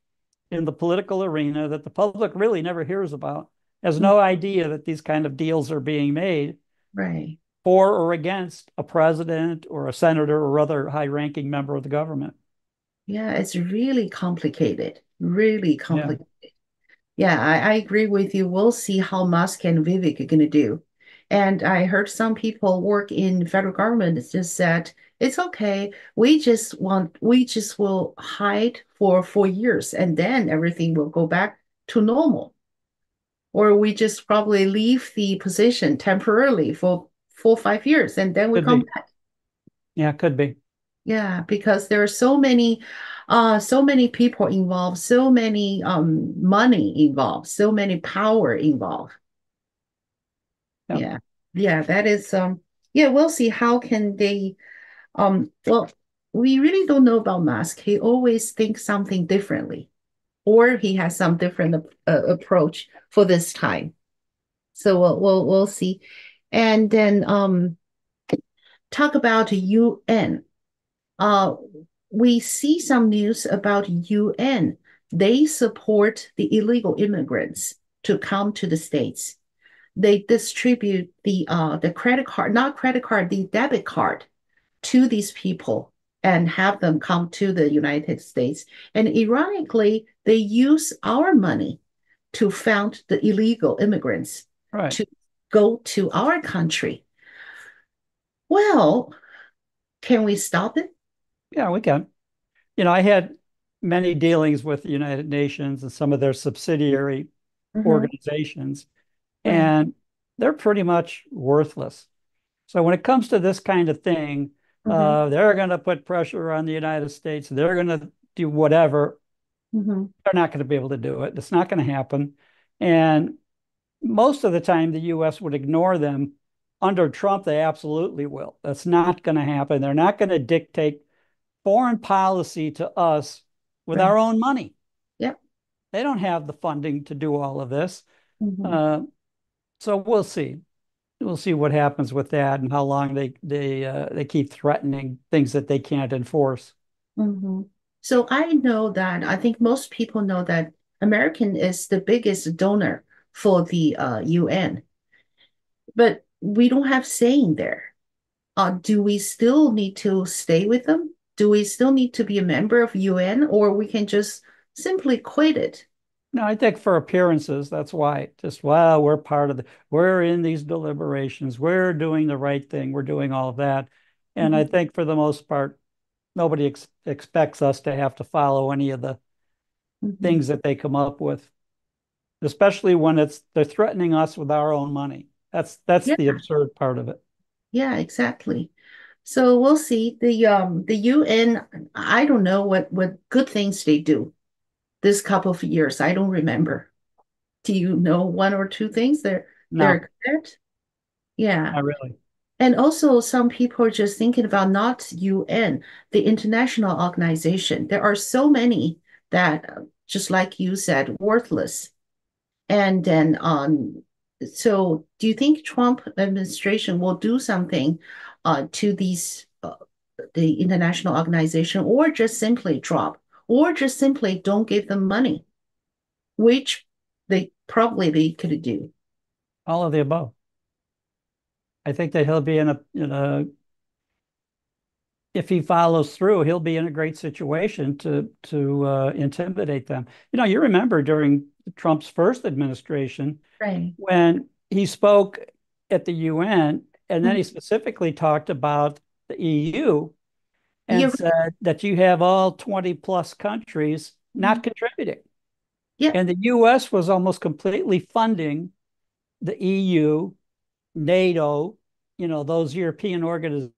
in the political arena that the public really never hears about, has Mm, no idea that these kind of deals are being made right. for or against a president or a senator or other high-ranking member of the government. Yeah, it's really complicated. Really Yeah, complicated. Yeah, I agree with you. We'll see how Musk and Vivek are going to do. And I heard some people work in federal government just said, it's okay. We just will hide for 4 years and then everything will go back to normal. Or we just probably leave the position temporarily for 4 or 5 years and then we could come be. back. Yeah, could be. Yeah, because there are so many people involved, so many money involved, so many power involved. Yeah. Yeah. Yeah, that is yeah, we'll see how can they well, we really don't know about Musk. He always thinks something differently, or he has some different approach for this time. So we'll see. And then talk about UN. Uh, we see some news about UN. They support the illegal immigrants to come to the States. They distribute the credit card, not credit card, the debit card to these people and have them come to the United States. And ironically, they use our money to fund the illegal immigrants Right. to go to our country. Well, can we stop it? Yeah, we can. I had many dealings with the United Nations and some of their subsidiary Mhm. organizations, Right. and they're pretty much worthless. So when it comes to this kind of thing, Mhm. they're going to put pressure on the United States. They're going to do whatever. Mhm. They're not going to be able to do it. It's not going to happen. And most of the time, the U.S. would ignore them. Under Trump, they absolutely will. That's not going to happen. They're not going to dictate foreign policy to us with Right. our own money. Yep. They don't have the funding to do all of this. Mhm. Uh, so we'll see. We'll see what happens with that and how long they keep threatening things that they can't enforce. Mhm. So I know that I think most people know that American is the biggest donor for the UN, but we don't have saying there. Do we still need to stay with them? Do we still need to be a member of UN, or we can just simply quit it? No, I think for appearances, that's why. Just, well, we're in these deliberations, we're doing the right thing, we're doing all of that. And I Mhm. think for the most part, nobody expects us to have to follow any of the Mhm. things that they come up with, especially when they're threatening us with our own money. That's Yeah, the absurd part of it. yeah, exactly. So we'll see. The UN, I don't know what good things they do this couple of years. I don't remember. Do you know one or two things they're No, good at? Yeah. not really. And also some people are just thinking about not UN, the international organization. There are so many that, just like you said, worthless. And then so do you think Trump administration will do something to these the international organization or just simply drop or just simply don't give them money, which they could do. All of the above. I think that he'll be in a if he follows through, he'll be in a great situation to intimidate them. You remember during Trump's first administration Right. when he spoke at the UN, and then Mhm. he specifically talked about the EU and You're said that you have all 20 plus countries mhm. not contributing. Yeah. And the U.S. was almost completely funding the EU, NATO, those European organizations.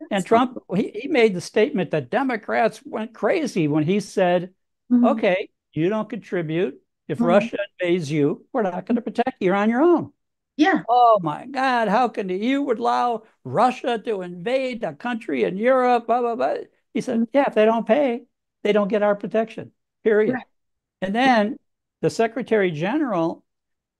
And That's Trump, he made the statement that Democrats went crazy when he said, mm-hmm. okay, you don't contribute. If Mm-hmm. Russia invades you, we're not going to protect you. You're on your own. Yeah. Oh my God, how can you would allow Russia to invade a country in Europe? Blah, blah, blah. He said, Mhm. yeah, if they don't pay, they don't get our protection, period. Right. And Right. then the Secretary General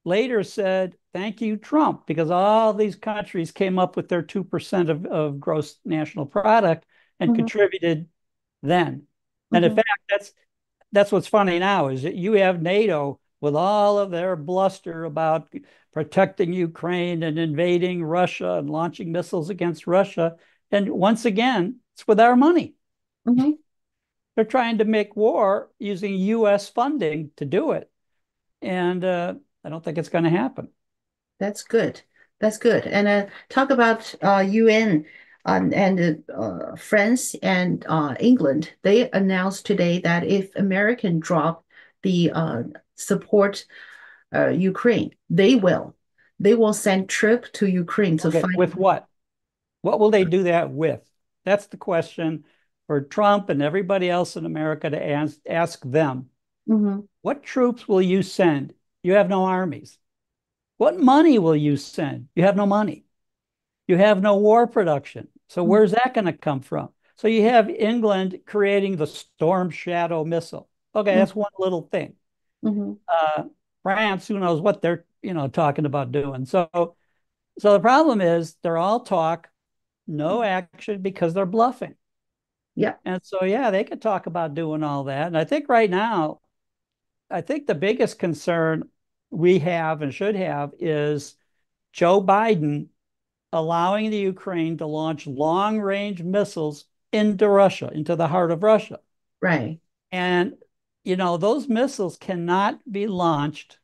later said, thank you, Trump, because all these countries came up with their 2% of gross national product and Mm-hmm. contributed then. And in Mm-hmm. fact, that's what's funny now is that you have NATO with all of their bluster about protecting Ukraine and invading Russia and launching missiles against Russia. And once again, it's with our money. Mm-hmm. They're trying to make war using US funding to do it. And I don't think it's going to happen. That's good. That's good. And talk about UN and France and England. They announced today that if American drop the support Ukraine, they will send trip to Ukraine to Okay, fight. with what? What will they do that with? That's the question for Trump and everybody else in America to ask them. Hmm. What troops will you send? You have no armies. What money will you send? You have no money. You have no war production. So where's that going to come from? So you have England creating the Storm Shadow missile. Okay, that's one little thing. Hmm. Uh, France, who knows what they're talking about doing. So the problem is they're all talk, no action because they're bluffing. Yeah. And so yeah, they could talk about doing all that. And I think right now, I think the biggest concern we have and should have is Joe Biden allowing the Ukraine to launch long range missiles into Russia, into the heart of Russia. Right. And, those missiles cannot be launched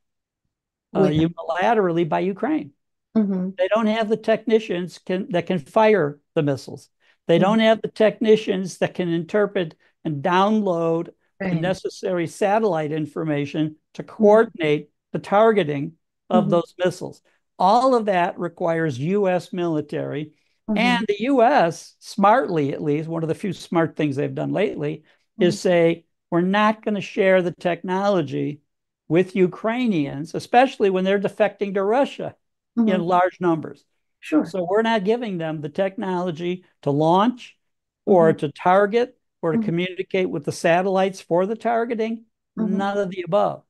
With. unilaterally by Ukraine. Hmm. They don't have the technicians that can fire the missiles. They Hmm. don't have the technicians that can interpret and download the Right. necessary satellite information to Hmm. coordinate the targeting of Hmm. those missiles. All of that requires U.S. military. Hmm. And the U.S., smartly at least, one of the few smart things they've done lately is say, we're not going to share the technology with Ukrainians, especially when they're defecting to Russia in Hmm. large numbers. Sure. So we're not giving them the technology to launch Hmm. or to target or to Hmm. communicate with the satellites for the targeting. Hmm. None of the above.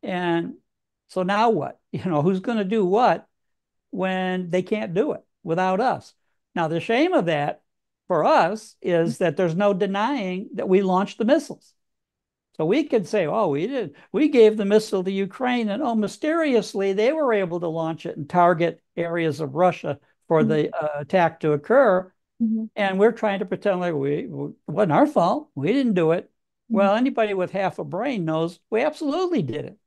And so now what? Who's going to do what when they can't do it without us? Now, the shame of that for us is that there's no denying that we launched the missiles. So we could say, oh, we did. We gave the missile to Ukraine, and oh, mysteriously, they were able to launch it and target areas of Russia for Hmm. the attack to occur. Hmm. And we're trying to pretend like it wasn't our fault. We didn't do it. Hmm. Of Well, anybody with half a brain knows we absolutely did it.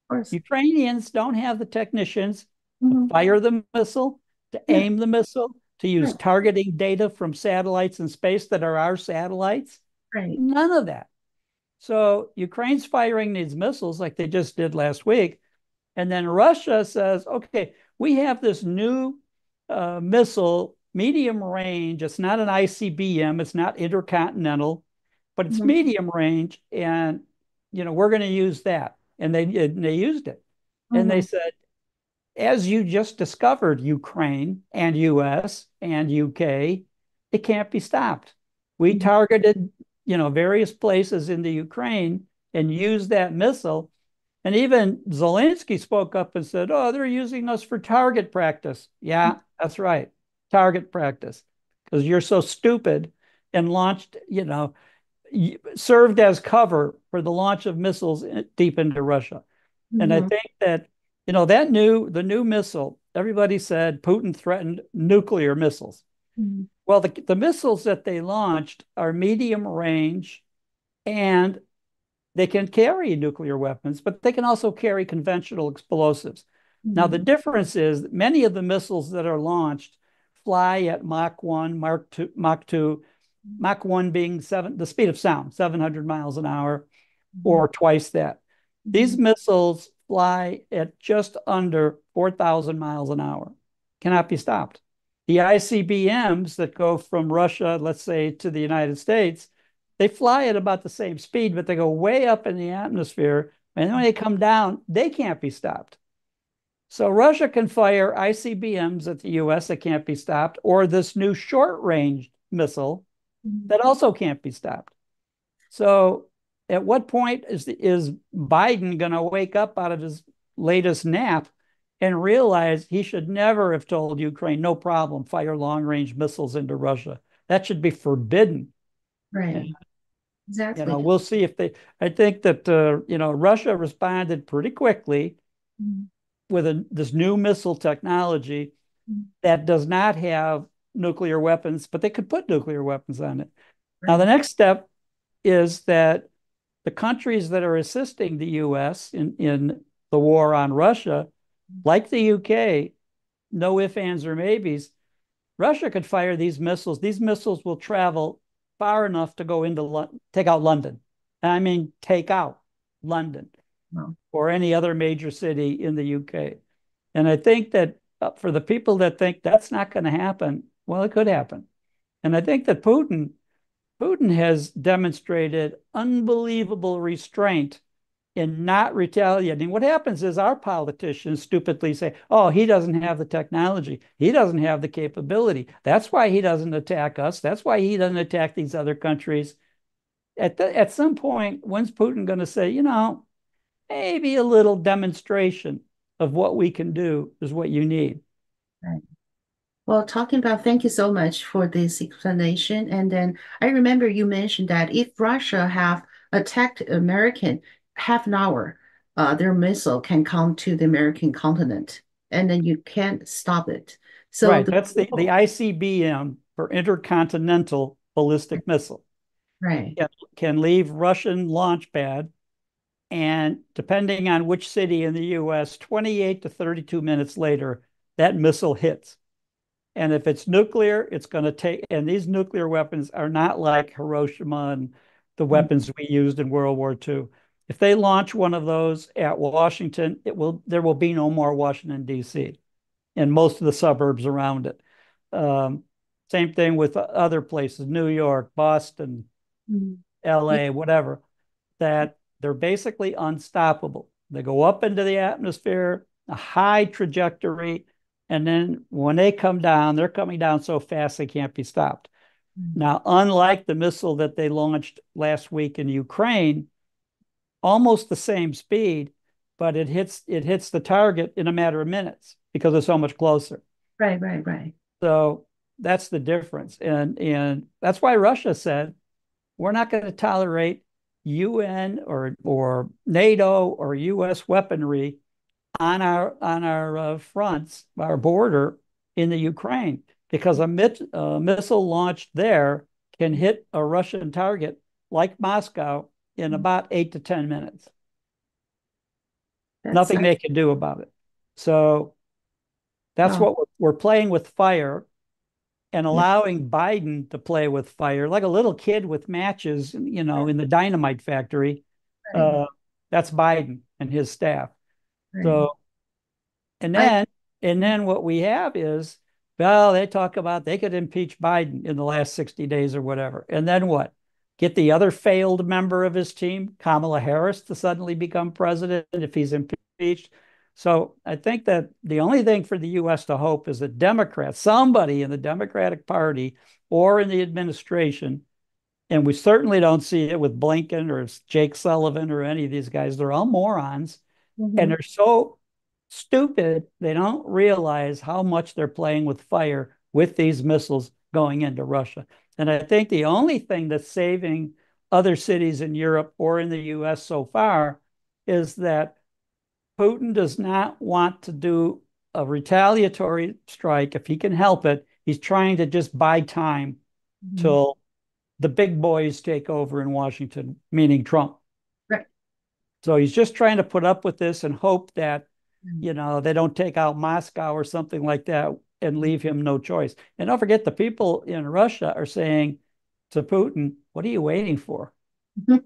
course. Ukrainians don't have the technicians to Hmm. fire the missile, to Yeah. aim the missile, to use Right. targeting data from satellites in space that are our satellites. Right. None of that. So Ukraine's firing these missiles like they just did last week. And then Russia says, okay, we have this new missile, medium range. It's not an ICBM, it's not intercontinental, but it's Hmm. medium range. And, we're going to use that. And they used it. And they Hmm. said, as you just discovered, Ukraine and US and UK, it can't be stopped. We Hmm. targeted, various places in the Ukraine and used that missile. And even Zelensky spoke up and said, oh, they're using us for target practice. Yeah, that's right. Target practice. Because you're so stupid and launched, served as cover for the launch of missiles deep into Russia. And I Hmm. think that, the new missile, everybody said Putin threatened nuclear missiles. Hmm. Well, the missiles that they launched are medium range and they can carry nuclear weapons, but they can also carry conventional explosives. Now, the Hmm. difference is that many of the missiles that are launched fly at Mach 1, Mach 2, Mach 1 being the speed of sound, 700 miles an hour, or twice that. These missiles fly at just under 4,000 miles an hour, cannot be stopped. The ICBMs that go from Russia, let's say, to the United States, they fly at about the same speed, but they go way up in the atmosphere. And when they come down, they can't be stopped. So Russia can fire ICBMs at the US that can't be stopped, or this new short-range missile that also can't be stopped. So at what point is Biden going to wake up out of his latest nap and realize he should never have told Ukraine, no problem, fire long-range missiles into Russia? That should be forbidden. And, Right. Exactly. we'll see if I think that, Russia responded pretty quickly Mhm. with this new missile technology that does not have nuclear weapons, but they could put nuclear weapons on it. Now, the Right. next step is that the countries that are assisting the US in the war on Russia, like the UK, no ifs, ands, or maybes, Russia could fire these missiles. These missiles will travel far enough to go into take out London. I mean, take out London Wow. or any other major city in the UK. And I think that for the people that think that's not going to happen, well, it could happen. And I think that Putin has demonstrated unbelievable restraint in not retaliating. What happens is our politicians stupidly say, oh, he doesn't have the technology. He doesn't have the capability. That's why he doesn't attack us. That's why he doesn't attack these other countries. At some point, when's Putin going to say, maybe a little demonstration of what we can do is what you need? Right. Well, talking about, thank you so much for this explanation. And then I remember you mentioned that if Russia have attacked American half an hour, their missile can come to the American continent, and then you can't stop it. So Right. the That's the ICBM for intercontinental ballistic missile. right, Can leave Russian launch pad, and depending on which city in the US, 28 to 32 minutes later, that missile hits. And if it's nuclear, it's going to take, and these nuclear weapons are not like Hiroshima and the weapons we used in World War II. If they launch one of those at Washington, there will be no more Washington, D.C. and most of the suburbs around it. Um, Same thing with other places, New York, Boston, Mhm. Yeah, LA, whatever, that they're basically unstoppable. They go up into the atmosphere, a high trajectory, and then when they come down, they're coming down so fast they can't be stopped. Now, unlike the missile that they launched last week in Ukraine, almost the same speed, but it hits the target in a matter of minutes because it's so much closer. right, right, right. So that's the difference. And that's why Russia said, we're not going to tolerate UN or NATO or US weaponry on our fronts, our border in the Ukraine, because a missile launched there can hit a Russian target like Moscow in about 8 to 10 minutes. That's Nothing they can do about it. So that's wow. what we're playing with fire and Yeah, allowing Biden to play with fire like a little kid with matches, in the dynamite factory. right, Uh, that's Biden and his staff. right. So, and I then, and then what we have is, well, they talk about they could impeach Biden in the last 60 days or whatever. And then what? Get the other failed member of his team, Kamala Harris, to suddenly become president if he's impeached. So I think that the only thing for the US to hope is that Democrats, somebody in the Democratic Party or in the administration, and we certainly don't see it with Blinken or Jake Sullivan or any of these guys, they're all morons. And mhm. they're so stupid, they don't realize how much they're playing with fire with these missiles going into Russia. And I think the only thing that's saving other cities in Europe or in the US so far is that Putin does not want to do a retaliatory strike if he can help it. He's trying to just buy time Mhm. till the big boys take over in Washington, meaning Trump. Right. So he's just trying to put up with this and hope that, Mhm. they don't take out Moscow or something like that and leave him no choice. And don't forget, the people in Russia are saying to Putin, what are you waiting for?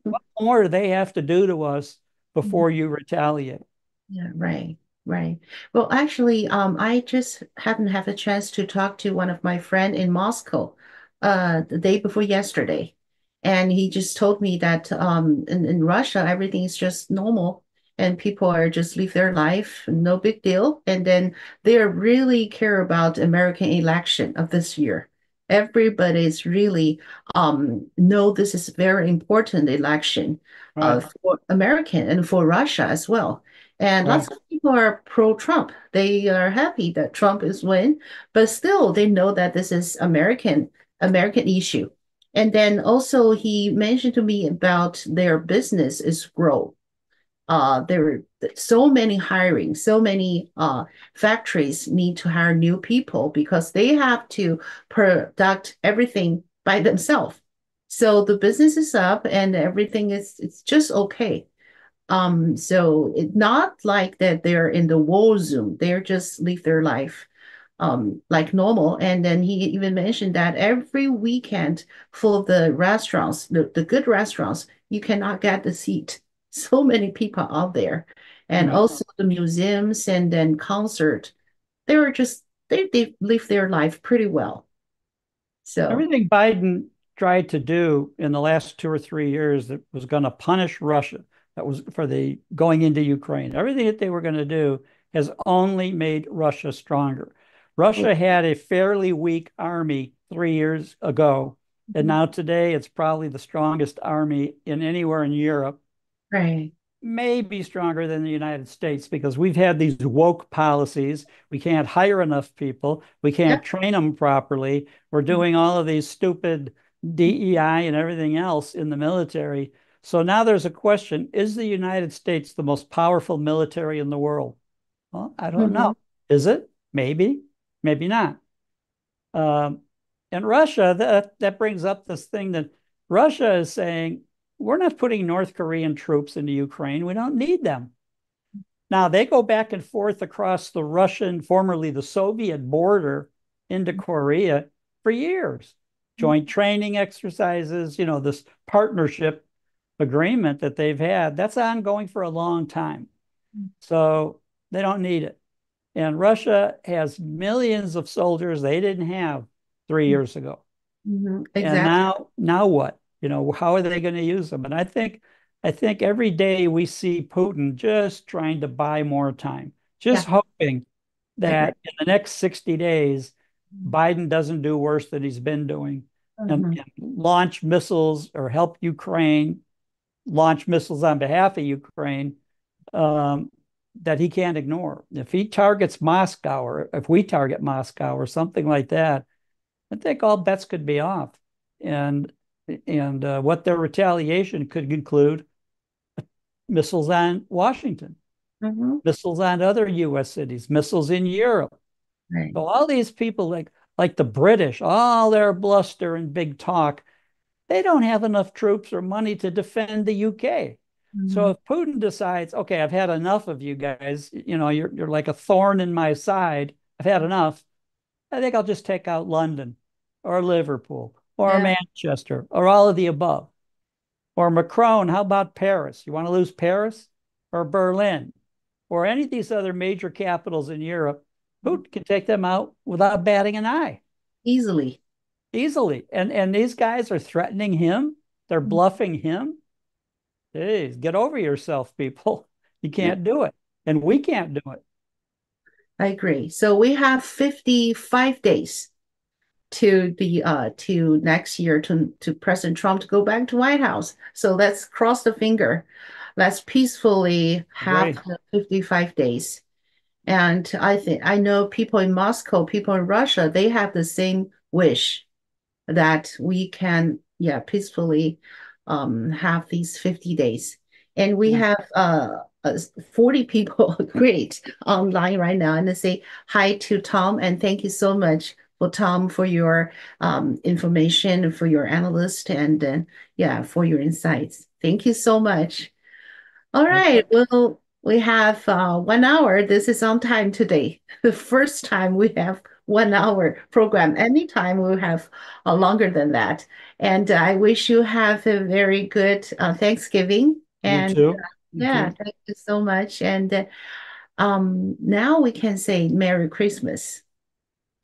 What more do they have to do to us before you retaliate. Yeah, right, right. Well, actually, I just happened to have a chance to talk to one of my friend in Moscow, the day before yesterday, and he just told me that in Russia everything is just normal, and people are just live their life, no big deal, and then they really care about American election of this year. Everybody's really know this is very important election Right, for American and for Russia as well. And lots right. of people are pro-Trump. They are happy that Trump is win, but still they know that this is American issue. And then also he mentioned to me about their business is grow. There are so many hiring, so many factories need to hire new people because they have to product everything by themselves. So the business is up and everything is it's just okay. So it's not like that they're in the war zone. They're just live their life like normal. And then he even mentioned that every weekend for the restaurants, the good restaurants, you cannot get the seat. So many people out there. And Right. also the museums and then concert. They're just they live their life pretty well. So Everything Biden tried to do in the last 2 or 3 years that was going to punish Russia, that was for the going into Ukraine, everything that they were going to do has only made Russia stronger. Russia had a fairly weak army 3 years ago, and now today it's probably the strongest army in anywhere in Europe, right. maybe stronger than the United States because we've had these woke policies. We can't hire enough people. We can't Yep. train them properly. We're doing all of these stupid DEI and everything else in the military. So now there's a question, is the United States the most powerful military in the world? Well, I don't Mm-hmm. know. Is it? Maybe, maybe not. Um, and Russia, that brings up this thing that Russia is saying, we're not putting North Korean troops into Ukraine. We don't need them. Now they go back and forth across the Russian, formerly the Soviet border into Korea for years. Joint training exercises, this partnership agreement that they've had, that's ongoing for a long time. So they don't need it. And Russia has millions of soldiers they didn't have 3 years ago. Mm-hmm. And Exactly. now what? How are they going to use them? And I think every day we see Putin just trying to buy more time, just Yeah, hoping I agree. that in the next 60 days, Biden doesn't do worse than he's been doing and, Mhm. and launch missiles or help Ukraine launch missiles on behalf of Ukraine um, that he can't ignore. If he targets Moscow or if we target Moscow or something like that, I think all bets could be off. And what their retaliation could include missiles on Washington, Mhm. missiles on other U.S. cities, missiles in Europe. Right. So all these people like the British, all their bluster and big talk, they don't have enough troops or money to defend the UK. So Mhm. if Putin decides, okay, I've had enough of you guys, you're like a thorn in my side. I've had enough. I think I'll just take out London or Liverpool or Yeah, Manchester or all of the above. Or Macron, how about Paris? You want to lose Paris or Berlin or any of these other major capitals in Europe? Putin can take them out without batting an eye easily. easily. And these guys are threatening him. They're bluffing him. Hey, get over yourself, people. You Yeah, can't do it. And we can't do it. I agree. So we have 55 days to next year to President Trump to go back to White House. So let's cross the finger. Let's peacefully have Agree. the 55 days. And I know people in Moscow, people in Russia, they have the same wish that we can, yeah, peacefully have these 50 days. And we Yeah. have 40 people great online right now. And I say hi to Tom and thank you so much for Tom for your information, for your analyst, and yeah, for your insights. Thank you so much. All right. Okay. Well, we have 1 hour. This is on time today. The first time we have 1 hour program. Anytime we have longer than that. And I wish you have a very good Thanksgiving You and too. Thank Yeah, you. thank you so much. And now we can say Merry Christmas.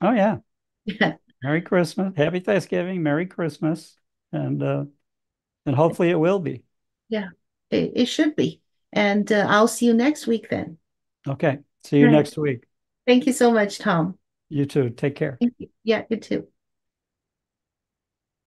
Oh yeah. Yeah, Merry Christmas. Happy Thanksgiving. Merry Christmas. And hopefully it will be. yeah, it should be. And I'll see you next week then. Okay. See you Right. next week. Thank you so much, Tom. You too. Take care. Thank you. Yeah, you too.